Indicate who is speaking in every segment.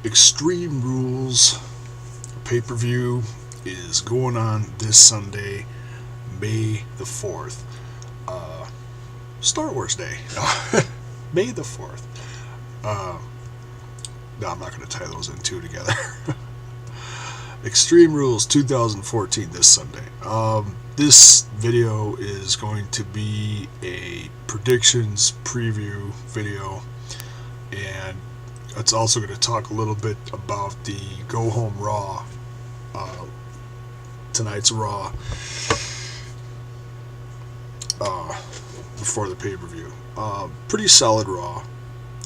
Speaker 1: Extreme Rules pay-per-view is going on this Sunday, May the 4th. Star Wars Day. May the 4th. No, I'm not going to tie those in two together. Extreme Rules 2014 this Sunday. This video is going to be a predictions preview video, and it's also going to talk a little bit about the Go Home Raw, tonight's Raw, before the pay-per-view. Pretty solid Raw.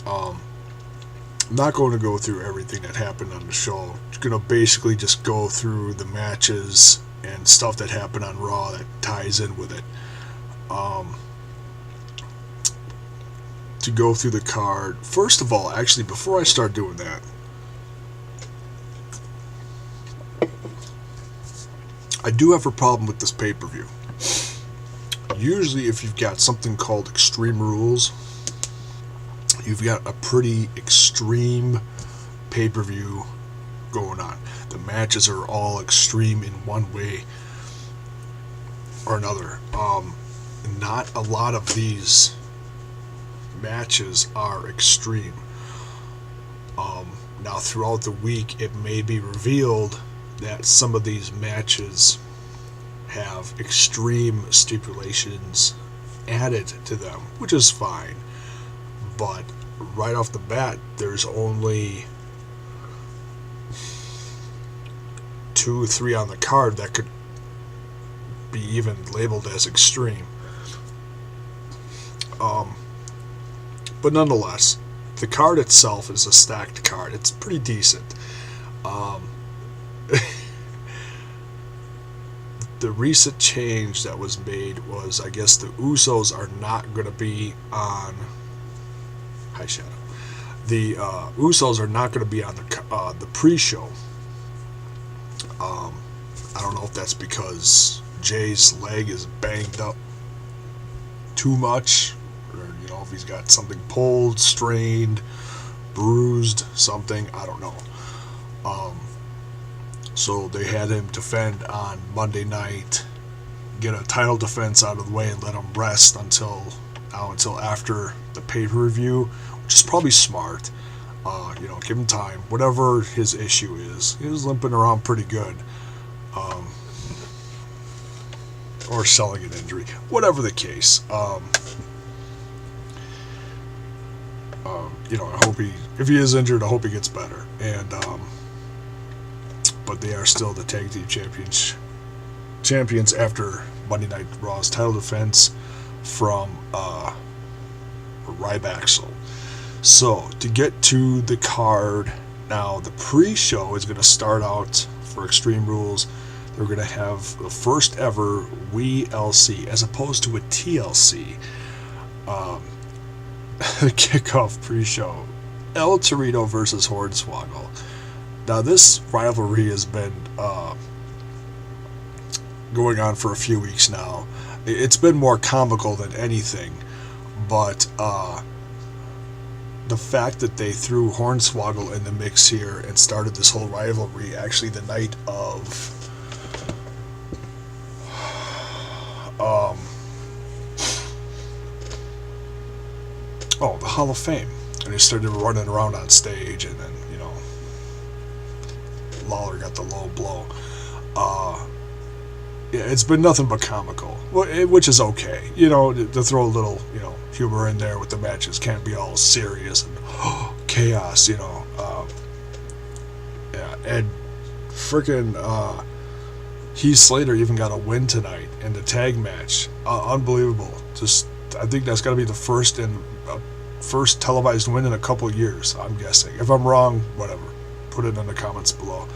Speaker 1: I'm not going to go through everything that happened on the show. It's going to basically just go through the matches and stuff that happened on Raw that ties in with it. To go through the card, first of all, actually, before I start doing that, I do have a problem with this pay-per-view. Usually, if you've got something called Extreme Rules, you've got a pretty extreme pay-per-view going on. The matches are all extreme in one way or another. Not a lot of these matches are extreme. Now, throughout the week, it may be revealed that some of these matches have extreme stipulations added to them, which is fine. But right off the bat, there's only 2 or 3 on the card that could be even labeled as extreme. But nonetheless, the card itself is a stacked card. It's pretty decent. The recent change that was made was, I guess, the Usos are not going to be on. Hi, Shadow. The Usos are not going to be on the pre-show. I don't know if that's because Jay's leg is banged up too much, or if he's got something pulled, strained, bruised, something. I don't know. So they had him defend on Monday night, get a title defense out of the way, and let him rest until after the pay-per-view, which is probably smart. Give him time. Whatever his issue is, he was limping around pretty good, or selling an injury. Whatever the case, I hope if he is injured, I hope he gets better. And but they are still the tag team champions after Monday Night Raw's title defense from Ryback. So to get to the card now, the pre-show is going to start out for Extreme Rules. They're going to have the first ever WeLC as opposed to a TLC. The kickoff pre-show, El Torito versus Hornswoggle. Now, this rivalry has been going on for a few weeks now. It's been more comical than anything, but the fact that they threw Hornswoggle in the mix here and started this whole rivalry actually the night of the Hall of Fame, and they started running around on stage, and then Lawler got the low blow. It's been nothing but comical, which is okay. To throw a little humor in there with the matches, can't be all serious and chaos. And freaking Heath Slater even got a win tonight in the tag match. Unbelievable. I think that's got to be the first televised win in a couple of years, I'm guessing. If I'm wrong, whatever, put it in the comments below.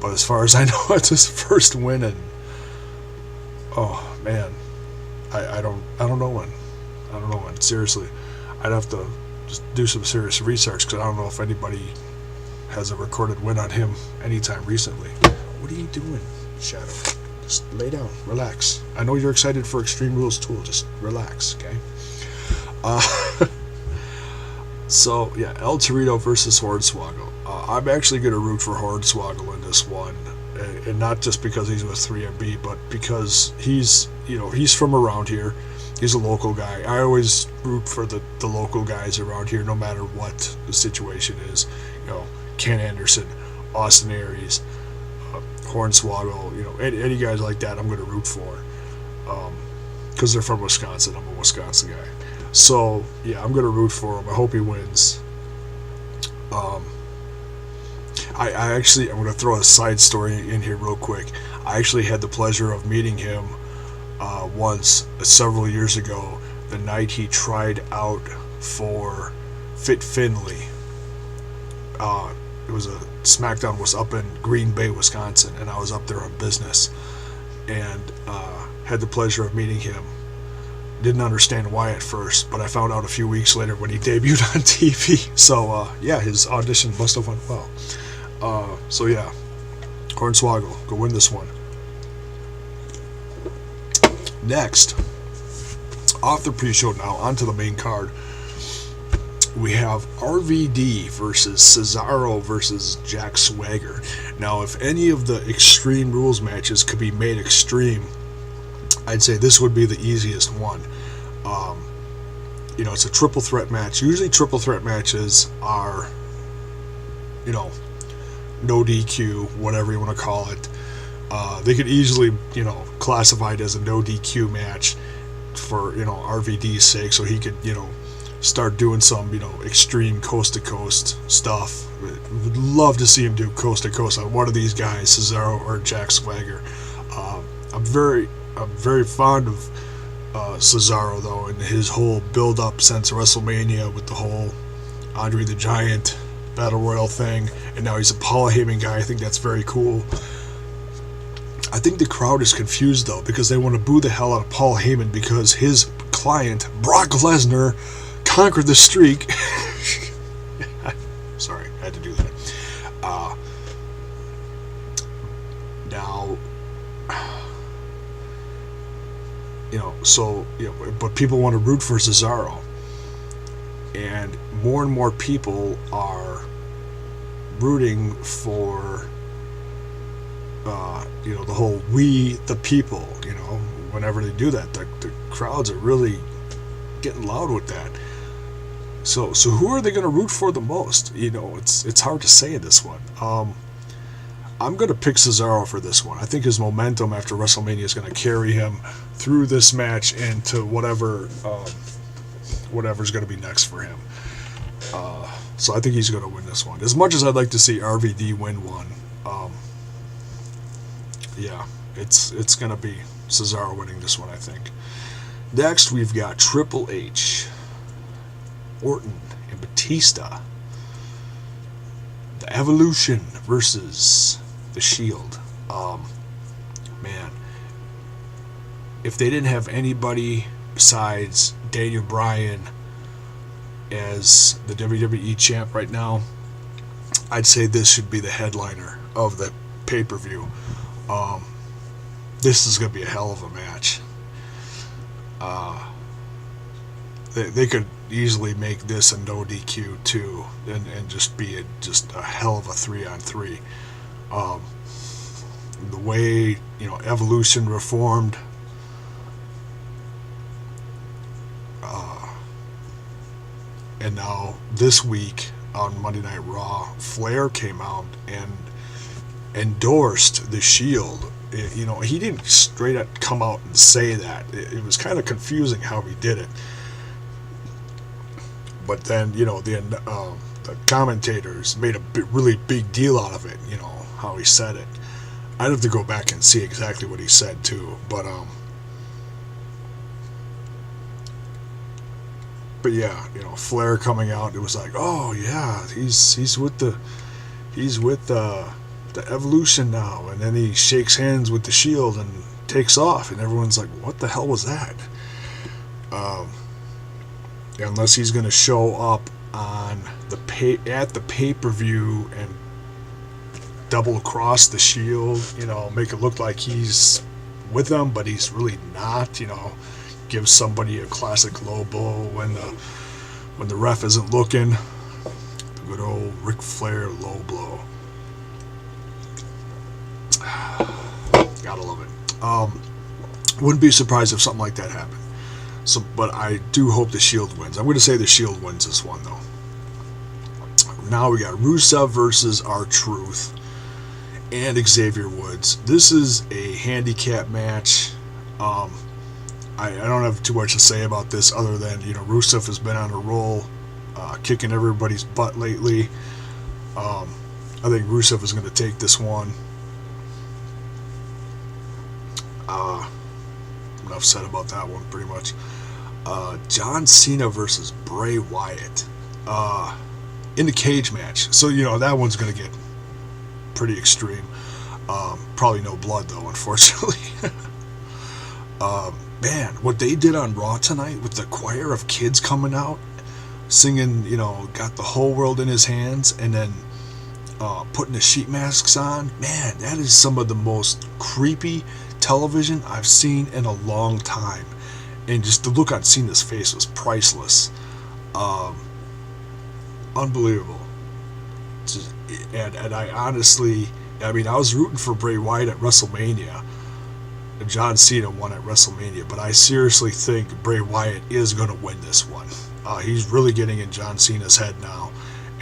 Speaker 1: But as far as I know, it's his first win, and oh man, I don't know when. Seriously, I'd have to just do some serious research, because I don't know if anybody has a recorded win on him anytime recently. What are you doing, Shadow? Just lay down, relax. I know you're excited for Extreme Rules Tool. Just relax, okay? So yeah, El Torito versus Hornswoggle. I'm actually going to root for Hornswoggle in this one, and not just because he's with 3MB, but because he's from around here. He's a local guy. I always root for the local guys around here, no matter what the situation is. Ken Anderson, Austin Aries, Hornswoggle, any guys like that I'm going to root for, because they're from Wisconsin. I'm a Wisconsin guy. So, yeah, I'm going to root for him. I hope he wins. I'm going to throw a side story in here real quick. I actually had the pleasure of meeting him once, several years ago, the night he tried out for Fit Finley. It was a SmackDown was up in Green Bay, Wisconsin, and I was up there on business, and had the pleasure of meeting him. Didn't understand why at first, but I found out a few weeks later when he debuted on TV. So yeah, his audition must have went well. So yeah, Hornswoggle, go win this one. Next, off the pre-show now, onto the main card. We have RVD versus Cesaro versus Jack Swagger. Now, if any of the Extreme Rules matches could be made extreme, I'd say this would be the easiest one. It's a triple threat match. Usually triple threat matches are, no DQ, whatever you want to call it. They could easily, classify it as a no DQ match for, RVD's sake, so he could, start doing some, extreme coast-to-coast stuff. Would love to see him do coast-to-coast on one of these guys, Cesaro or Jack Swagger. I'm very fond of Cesaro, though, and his whole build-up since WrestleMania with the whole Andre the Giant Battle Royal thing, and now he's a Paul Heyman guy. I think that's very cool. I think the crowd is confused, though, because they want to boo the hell out of Paul Heyman because his client, Brock Lesnar, conquered the streak. Sorry, I had to do that. Now, but people want to root for Cesaro, and more people are rooting for the whole "we the people." Whenever they do that, the crowds are really getting loud with that. So who are they going to root for the most? It's hard to say in this one. I'm going to pick Cesaro for this one. I think his momentum after WrestleMania is going to carry him through this match into whatever's going to be next for him. So I think he's going to win this one. As much as I'd like to see RVD win one, yeah, it's going to be Cesaro winning this one, I think. Next, we've got Triple H, Orton, and Batista. The Evolution versus the Shield. Man, if they didn't have anybody besides Daniel Bryan as the WWE champ right now, I'd say this should be the headliner of the pay-per-view. This is going to be a hell of a match. They could easily make this a no DQ too, and just be a hell of a 3-on-3. The way Evolution reformed, and now this week on Monday Night Raw, Flair came out and endorsed the Shield. He didn't straight up come out and say that. It was kind of confusing how he did it. But then, the commentators made a really big deal out of it, how he said it. I'd have to go back and see exactly what he said, too. But yeah, Flair coming out, it was like, oh, yeah, he's with the Evolution now. And then he shakes hands with the Shield and takes off. And everyone's like, what the hell was that? Unless he's going to show up on at the pay-per-view and double cross the Shield, make it look like he's with them, but he's really not, give somebody a classic low blow when the ref isn't looking. Good old Ric Flair low blow. Gotta love it. Wouldn't be surprised if something like that happened. So, but I do hope the Shield wins. I'm going to say the Shield wins this one, though. Now we got Rusev versus R-Truth and Xavier Woods. This is a handicap match. I don't have too much to say about this other than, Rusev has been on a roll, kicking everybody's butt lately. I think Rusev is going to take this one. Enough said about that one, pretty much. John Cena versus Bray Wyatt in the cage match. So, that one's going to get pretty extreme. Probably no blood, though, unfortunately. Man, what they did on Raw tonight with the choir of kids coming out, singing, got the whole world in his hands, and then putting the sheet masks on, man, that is some of the most creepy television I've seen in a long time. And just the look on Cena's face was priceless. Unbelievable. And I honestly, I was rooting for Bray Wyatt at WrestleMania. John Cena won at WrestleMania, but I seriously think Bray Wyatt is going to win this one. He's really getting in John Cena's head now,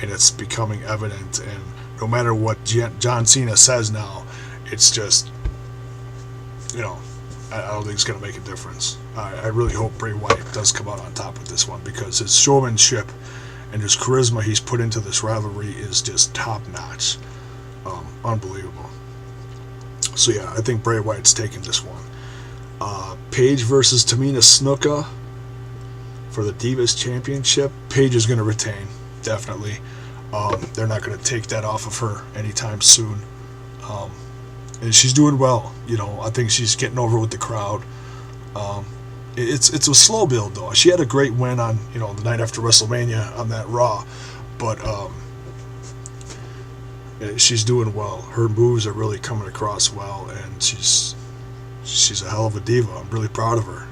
Speaker 1: and it's becoming evident. And no matter what John Cena says now, it's just, I don't think it's going to make a difference. I really hope Bray Wyatt does come out on top with this one, because his showmanship and his charisma he's put into this rivalry is just top-notch. Unbelievable. So yeah, I think Bray Wyatt's taking this one. Paige versus Tamina Snuka for the Divas Championship. Paige is going to retain, definitely. They're not going to take that off of her anytime soon. And she's doing well. I think she's getting over with the crowd. It's a slow build, though. She had a great win on, the night after WrestleMania on that Raw. But she's doing well. Her moves are really coming across well, and she's a hell of a diva. I'm really proud of her.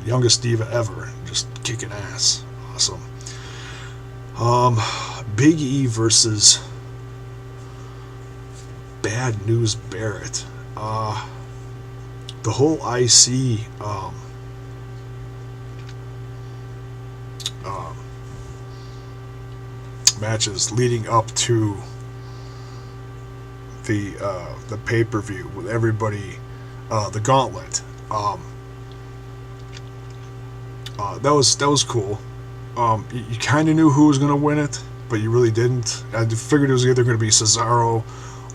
Speaker 1: Youngest diva ever, just kicking ass. Awesome. Big E versus Bad News Barrett. The whole IC matches leading up to the pay-per-view with everybody, the gauntlet. That was cool. You kind of knew who was going to win it, but you really didn't. I figured it was either going to be Cesaro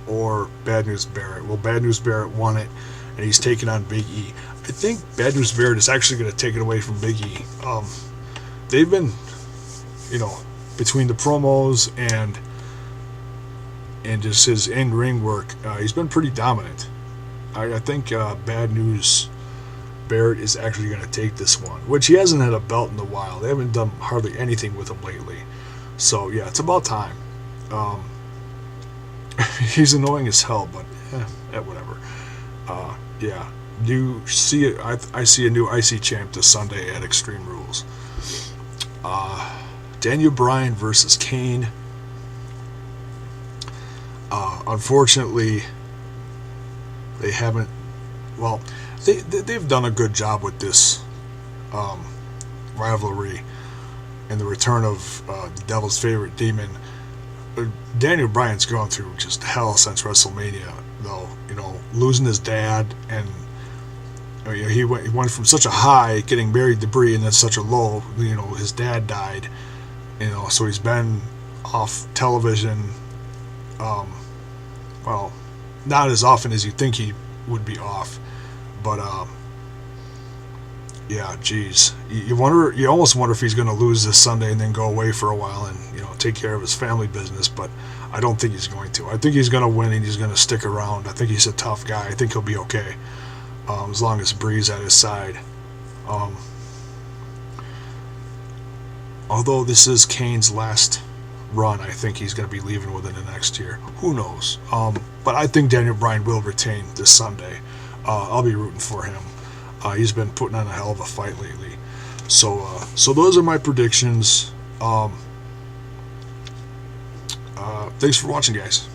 Speaker 1: or Bad News Barrett. Well, Bad News Barrett won it, and he's taking on Big E. I think Bad News Barrett is actually going to take it away from Big E. They've been, between the promos and just his in-ring work, he's been pretty dominant. I think Bad News Barrett is actually going to take this one, which he hasn't had a belt in a while. They haven't done hardly anything with him lately. So, yeah, it's about time. He's annoying as hell, but whatever. Yeah, you see it. I see a new IC champ this Sunday at Extreme Rules. Daniel Bryan versus Kane. Unfortunately, they haven't. Well, they've done a good job with this rivalry and the return of the Devil's favorite demon. Daniel Bryan's gone through just hell since WrestleMania, though. Losing his dad, and he went from such a high, getting married to Brie, and then such a low. His dad died. So he's been off television. Well, not as often as you think he would be off, but yeah, geez, you almost wonder if he's going to lose this Sunday and then go away for a while and take care of his family business. But I don't think he's going to. I think he's going to win and he's going to stick around. I think he's a tough guy. I think he'll be okay as long as Brie's at his side. Although this is Kane's last run, I think he's going to be leaving within the next year. Who knows? But I think Daniel Bryan will retain this Sunday. I'll be rooting for him. He's been putting on a hell of a fight lately. So those are my predictions. Thanks for watching, guys.